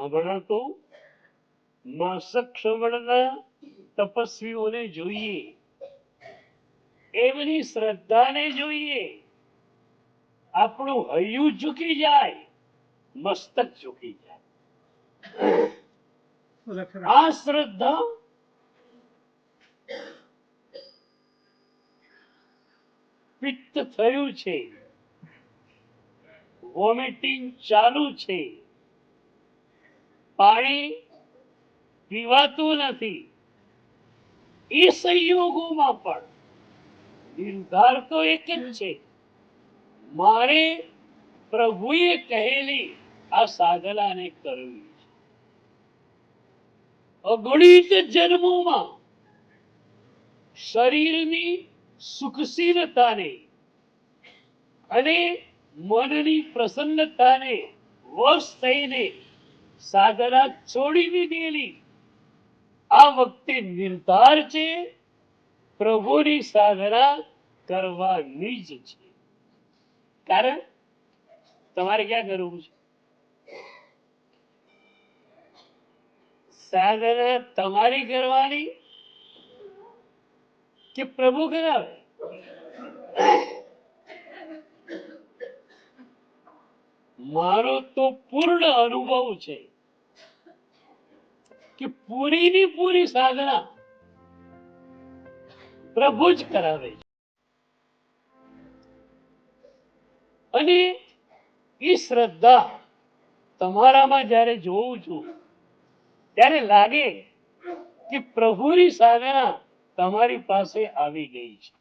હમણાં તો માસક શ્રવણના તપસ્વીઓને જોઈએ, એમની શ્રદ્ધાને જોઈએ. આપણું હૈયું ઝૂકી જાય, મસ્તક ઝૂકી જાય. આ શ્રદ્ધા પિત્ત થયું છે, વોમિટિંગ ચાલુ છે, પાણી પીવાતું નથી, એ સંયોગોમાં પણ નિર્ધાર તો એક જ છે, મારે પ્રભુએ કહેલી આ સાધનાને કરવી છે. અગણિત જન્મોમાં શરીરની સુખશીલતાને અને મનની પ્રસન્નતાને વશ થઈને સાધના છોડી દીધેલી, આ વખતે નિર્ધાર છે પ્રભુની સાધના કરવાની જ છે. કારણ તમારે ક્યાં કરવું છે? સાધના તમારી કરવાની કે પ્રભુ કરાવે? મારો તો પૂર્ણ અનુભવ છે કે પૂરીની પૂરી સાધના પ્રભુ જ કરાવે છે. અને એ શ્રદ્ધા તમારામાં જ્યારે જોઉં છું ત્યારે લાગે કે પ્રભુની સાધના તમારી પાસે આવી ગઈ છે.